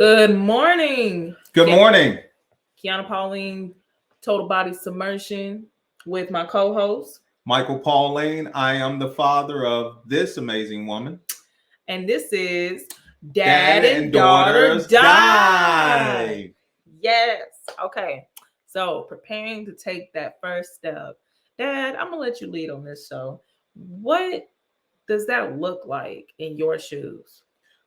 Good morning. Good morning. Kiana Pauline, Total Body Submersion with my co-host. Michael Pauline. I am the father of this amazing woman. And this is Dad and Daughters Dive. Yes. Okay. So preparing to take that first step. Dad, I'm gonna let you lead on this show. What does that look like in your shoes?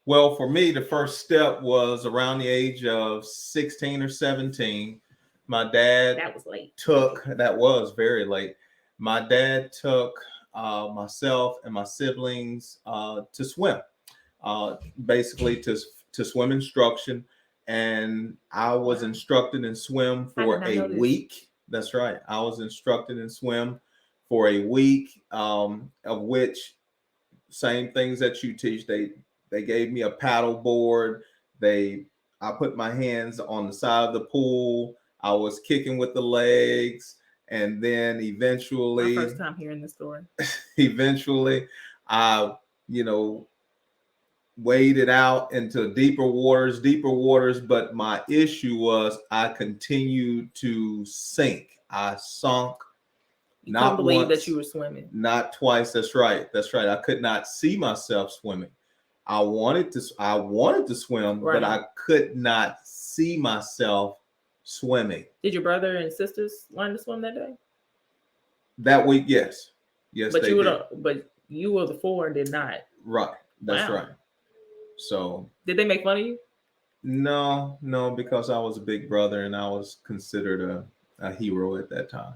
Well, for me, the first step was around the age of 16 or 17. My dad That was late. that was very late. My dad took myself and my siblings to swim, basically to swim instruction. And I was instructed in swim for a week. That's right. I was instructed in swim for a week, of which same things that you teach. They gave me a paddle board. I put my hands on the side of the pool. I was kicking with the legs, and then eventually, my first time hearing this story. Eventually, I waded out into deeper waters. But my issue was I continued to sink. I sunk. You couldn't believe that you were swimming. Not twice. That's right. I could not see myself swimming. I wanted to swim, right, but I could not see myself swimming. Did your brother and sisters learn to swim that day? That week, yes. But you were the four and did not. Right. That's right. So did they make fun of you? No, because I was a big brother and I was considered a hero at that time.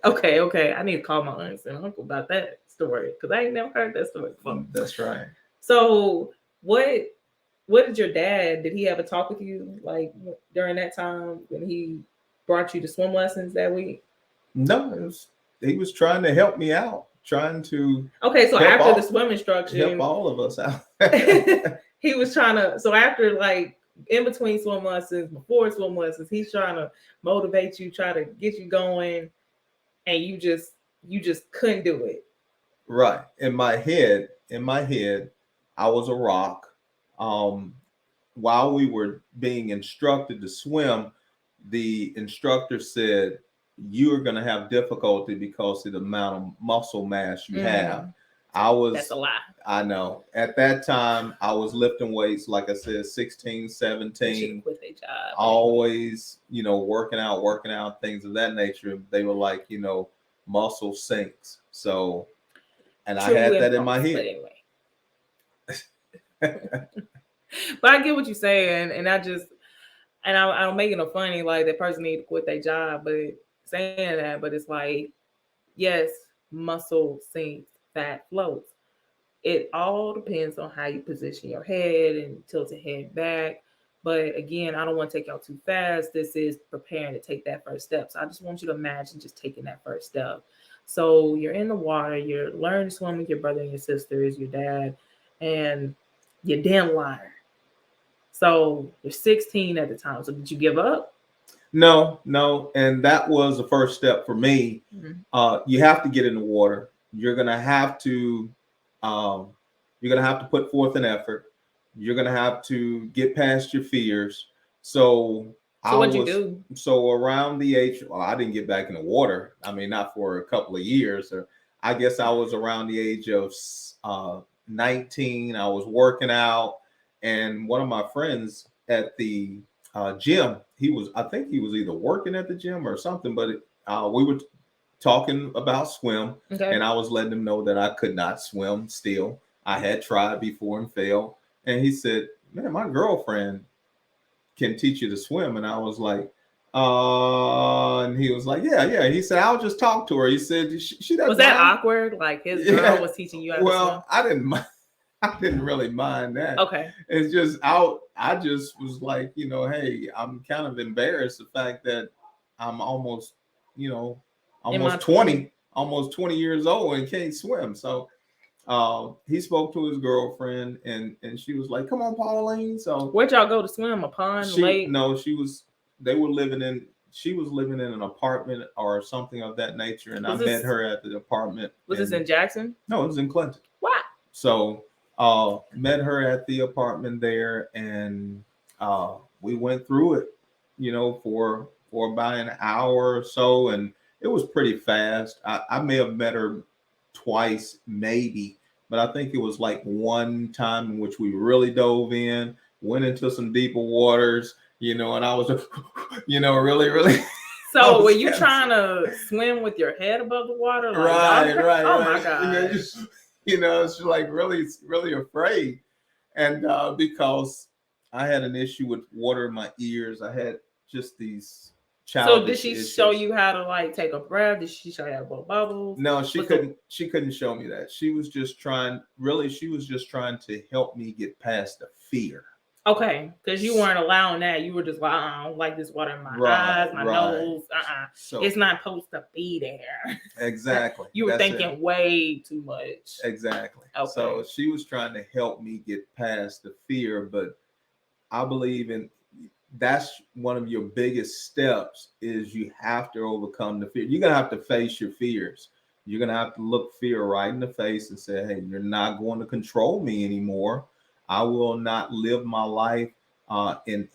Okay. I need to call my aunts and uncle about that story because I ain't never heard that story before. That's right. So what did your dad, did he have a talk with you like during that time when he brought you to swim lessons that week? No, he was trying to help me out, trying to. Okay, so after the swim instruction, help all of us out. He was trying to. So after like in between swim lessons, before swim lessons, he's trying to motivate you, try to get you going, and you just couldn't do it. Right. In my head, I was a rock. While we were being instructed to swim, the instructor said, "You are going to have difficulty because of the amount of muscle mass you have." That's a lie. I know. At that time, I was lifting weights, like I said, 16, 17. Quit their job. Always, working out, things of that nature. They were like, muscle sinks. So, and I had that in my head. But I get what you're saying, and I'm making it funny, like that person need to quit their job, but saying that, but it's like, yes, muscle sinks, fat floats. It all depends on how you position your head and tilt your head back. But again, I don't want to take y'all too fast. This is preparing to take that first step. So I just want you to imagine just taking that first step. So you're in the water, you're learning to swim with your brother and your sisters, your dad, and you're damn liar. So you're 16 at the time. So did you give up? No. And that was the first step for me. Mm-hmm. You have to get in the water. You're gonna have to put forth an effort. You're gonna have to get past your fears. So what'd you do? So around the age, I didn't get back in the water. I mean, not for a couple of years. Or I guess I was around the age of 19. I was working out, and one of my friends at the gym, I think he was either working at the gym or something, but we were talking about swim, and I was letting him know that I could not swim still. I had tried before and failed. And he said, "Man, my girlfriend can teach you to swim." And I was like, and he was like, yeah. He said, "I'll just talk to her." He said, she doesn't. Was that awkward? Like his girl was teaching you how to swim? Well, I didn't really mind that. Okay. It's just I just was like, hey, I'm kind of embarrassed the fact that I'm almost 20 years old and can't swim. So he spoke to his girlfriend and she was like, "Come on, Pauline." So where'd y'all go to swim? A pond, lake? No, she was living in an apartment or something of that nature, and met her at the apartment. Was this in Jackson? No, it was in Clinton. Wow. So met her at the apartment there, and we went through it, for about an hour or so, and it was pretty fast. I may have met her twice, maybe, but I think it was like one time in which we really dove in, went into some deeper waters, and I was, really, really. So were you trying to swim with your head above the water? Like, right. Oh my God. It's like really, really afraid. And because I had an issue with water in my ears, I had just these childish So did she issues. show you how to like take a breath? Did she show you how to blow bubbles? No, she couldn't. She couldn't show me that. She was just trying. Really, she was just trying to help me get past the fear. Okay, because you weren't allowing that. You were just like, I don't like this water in my eyes, my nose. So it's not supposed to be there. Exactly. You were thinking way too much. Exactly. Okay. So she was trying to help me get past the fear, but I believe that's one of your biggest steps is you have to overcome the fear. You're going to have to face your fears. You're going to have to look fear right in the face and say, hey, you're not going to control me anymore. I will not live my life in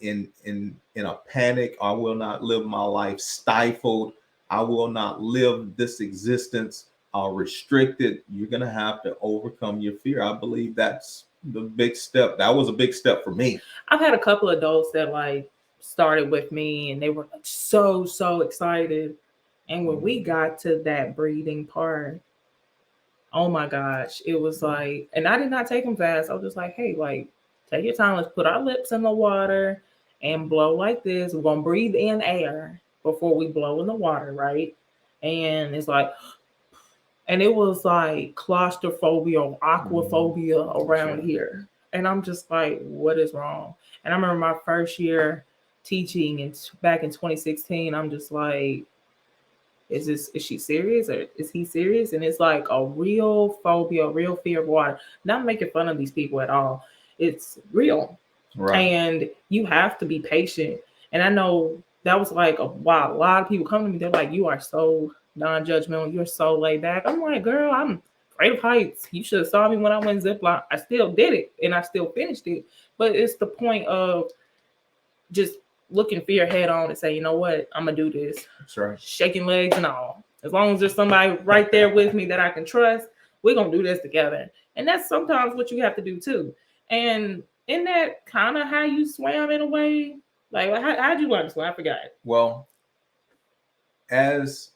a panic. I will not live my life stifled. I will not live this existence restricted. You're going to have to overcome your fear. I believe that's the big step. That was a big step for me. I've had a couple of adults that like started with me and they were like so excited. And when we got to that breathing part, oh my gosh, it was like, and I did not take them fast. I was just like, hey, like, take your time. Let's put our lips in the water and blow like this. We're going to breathe in air before we blow in the water, right? And it's like, and it was like claustrophobia or aquaphobia around here. And I'm just like, what is wrong? And I remember my first year teaching and back in 2016, I'm just like, is she serious or is he serious? And it's like a real phobia, a real fear of water. Not making fun of these people at all. It's real. Right. And you have to be patient. And I know that was like wow, a lot of people come to me, they're like, you are so non-judgmental, you're so laid back. I'm like, girl, I'm afraid of heights. You should have saw me when I went zipline. I still did it and I still finished it. But it's the point of just looking fear head on and say, you know what, I'm gonna do this. That's right. Shaking legs and all. As long as there's somebody right there with me that I can trust, we're gonna do this together. And that's sometimes what you have to do too. And isn't that kind of how you swam in a way? Like, how'd you learn to swim? I forgot. Well, as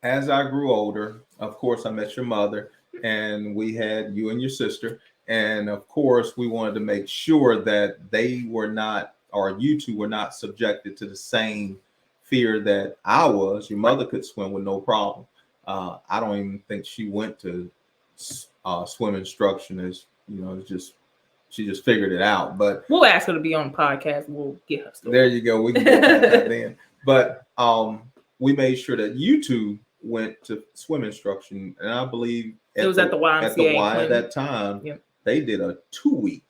I grew older, of course, I met your mother, and we had you and your sister, and of course, we wanted to make sure that they were not, or you two were not subjected to the same fear that I was. Your mother could swim with no problem. I don't even think she went to swim instruction. As it's just she just figured it out. But we'll ask her to be on the podcast. We'll get her story. There you go. We can get that then. But we made sure that you two went to swim instruction, and I believe it was at the YMCA. At the Y at that time, they did a 2-week.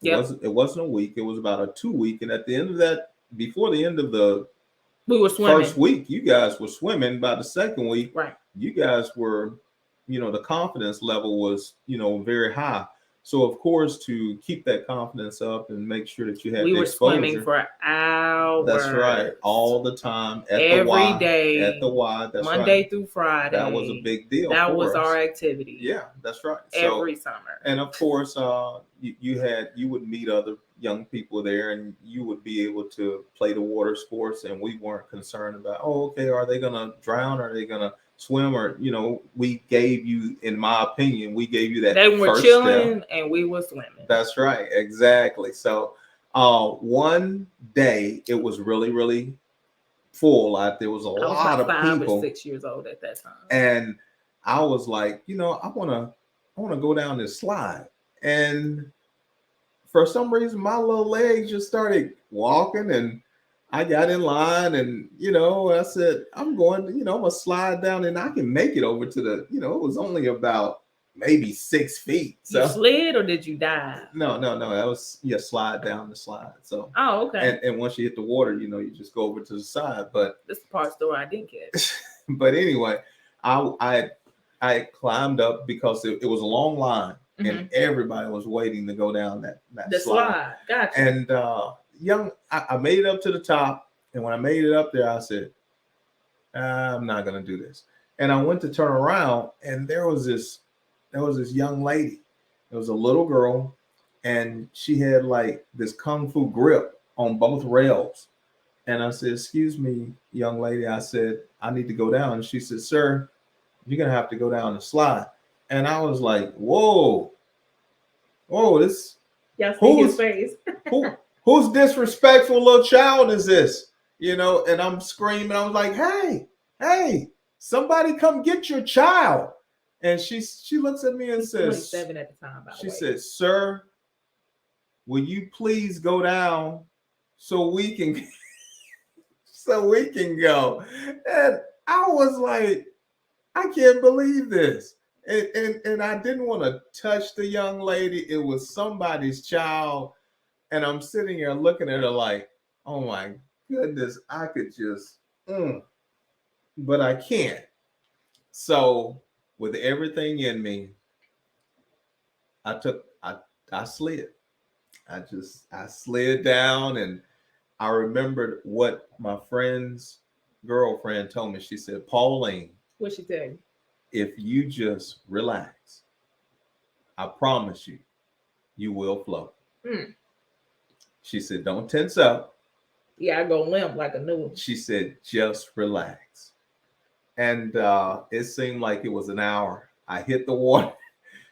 It wasn't a week. It was about a 2-week. And at the end of that, before the end of the first week, you guys were swimming. By the second week, right? You guys were, the confidence level was, very high. So of course, to keep that confidence up and make sure that you had we the were exposure, swimming for hours. That's right, all the time every day at the Y. That's Monday through Friday. That was a big deal. That was our activity. Yeah, that's right. Every summer. And of course, you would meet other young people there, and you would be able to play the water sports, and we weren't concerned about, are they gonna drown? Are they gonna swim? Or we gave you, in my opinion, that they were first chilling step. And we were swimming. That's right, exactly. So one day it was really, really full out. There was a lot of people. 5 or 6 years old at that time, and I was like, I want to go down this slide. And for some reason, my little legs just started walking, and I got in line, and I said, I'm going to, I'm gonna slide down, and I can make it over to the, it was only about maybe 6 feet. So you slid or did you dive? No. That was slide down the slide. So okay. And once you hit the water, you just go over to the side. But this is the part of the story I didn't get. But anyway, I climbed up because it was a long line, and everybody was waiting to go down that slide. Gotcha. And I made it up to the top, and when I made it up there, I said, I'm not gonna do this. And I went to turn around, and there was this young lady. It was a little girl, and she had like this kung fu grip on both rails. And I said, "Excuse me, young lady." I said, "I need to go down." And she said, "Sir, you're gonna have to go down the slide." And I was like, "Whoa, whoa, this Y'all see his who's face. who's disrespectful little child is this?" You know, and I'm screaming. I was like, "Hey, hey, somebody come get your child." And she looks at me and He's says, 27 at the time, by the she way. said, "Sir, will you please go down so we can so we can go?" And I was like, I can't believe this. And I didn't want to touch the young lady. It was somebody's child. And I'm sitting here looking at her like, oh my goodness, I could just, but I can't. So with everything in me, I slid. I slid down, and I remembered what my friend's girlfriend told me. She said, "Pauline, What'd she tell you? if you just relax, I promise you, you will float." Mm. She said, "Don't tense up." Yeah, I go limp like a new. She said, "Just relax." And it seemed like it was an hour. I hit the water.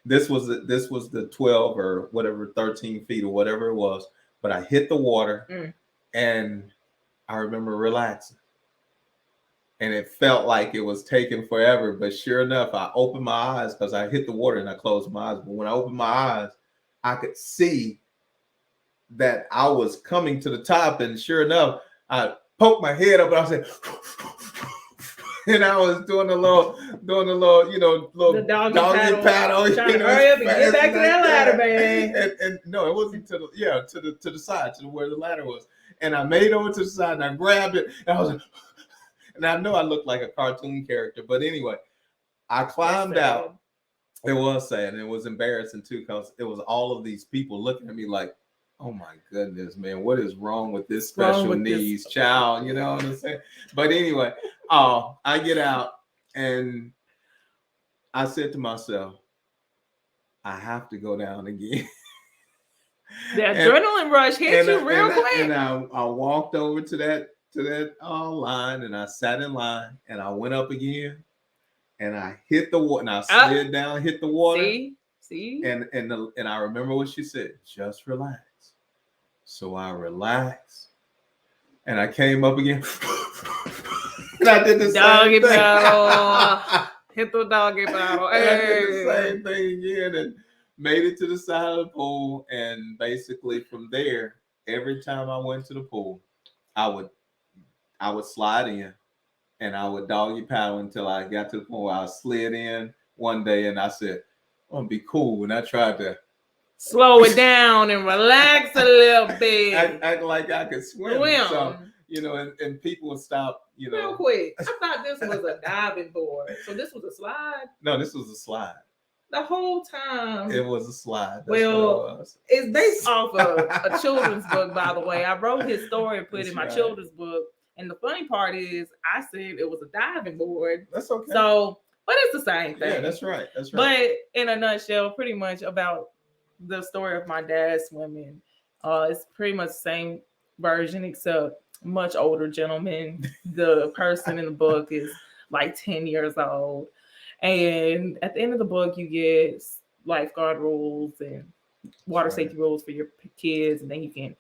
This was the 12 or whatever, 13 feet or whatever it was. But I hit the water, and I remember relaxing. And it felt like it was taking forever. But sure enough, I opened my eyes because I hit the water and I closed my eyes. But when I opened my eyes, I could see that I was coming to the top. And sure enough, I poked my head up and I said, and I was doing a little, little doggy paddle, trying to hurry up and get back to that ladder, man. And no, it wasn't to the side, to where the ladder was. And I made it over to the side and I grabbed it, and I was like, and I know I looked like a cartoon character, but anyway, I climbed out. It was sad, and it was embarrassing too, because it was all of these people looking at me like, oh my goodness, man, what is wrong with this special needs child? You know what I'm saying? But anyway, I get out, and I said to myself, I have to go down again. The adrenaline rush hit you real quick. And I walked over to that line, and I sat in line, and I went up again, and I hit the water, and I slid down, hit the water. See? And I remember what she said, just relax. So I relaxed, and I came up again, and I did the doggy same thing. paddle. Hit the doggy paddle. And I did the same thing again, and made it to the side of the pool. And basically from there, every time I went to the pool, I would slide in, and I would doggy paddle until I got to the point where I slid in one day, and I said, I'm gonna be cool. And I tried to slow it down and relax a little bit. Act like I could swim. So, and people would stop, Real quick. I thought this was a diving board. So this was a slide? No, this was a slide. The whole time. It was a slide. That's well, it's based off of a children's book, by the way. I wrote his story and put it in my children's book. And the funny part is I said it was a diving board. That's okay. So, but it's the same thing. Yeah, that's right. But in a nutshell, pretty much about the story of my dad swimming. It's pretty much the same version, except much older gentleman. The person in the book is like 10 years old. And at the end of the book, you get lifeguard rules and water safety rules for your kids. And then you can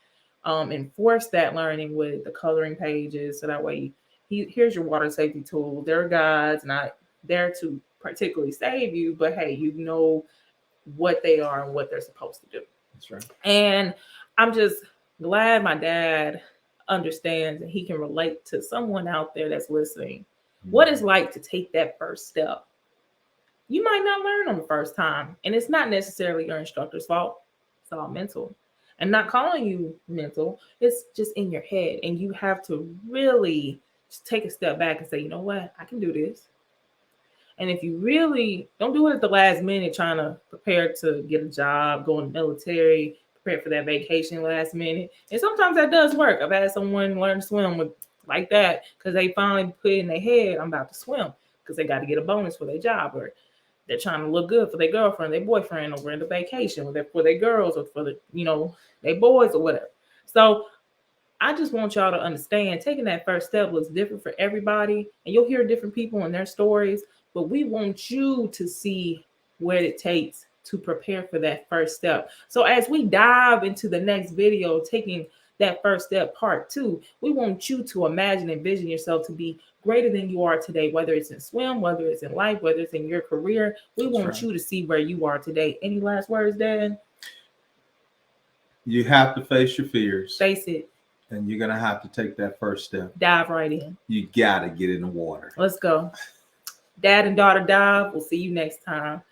enforce that learning with the coloring pages. So that way, here's your water safety tool. They're guides, not there to particularly save you, but hey, you know what they are and what they're supposed to do. That's right. And I'm just glad my dad understands and he can relate to someone out there that's listening. What it's like to take that first step. You might not learn on the first time, and it's not necessarily your instructor's fault. It's all mental. And not calling you mental, it's just in your head. And you have to really just take a step back and say, you know what, I can do this. And if you really don't do it at the last minute, trying to prepare to get a job, go in the military, prepare for that vacation last minute. And sometimes that does work. I've had someone learn to swim with like that because they finally put in their head, I'm about to swim, because they got to get a bonus for their job, or they're trying to look good for their girlfriend, their boyfriend, over in the vacation, or for their girls, or for the, you know, their boys or whatever. So I just want y'all to understand, taking that first step looks different for everybody, and you'll hear different people and their stories, but we want you to see what it takes to prepare for that first step. So as we dive into the next video, taking that first step part 2, we want you to imagine and envision yourself to be greater than you are today, whether it's in swim, whether it's in life, whether it's in your career. We want you to see where you are today. Any last words, Dad? You have to face your fears. Face it. And you're going to have to take that first step. Dive right in. You got to get in the water. Let's go. Dad and daughter dive. We'll see you next time.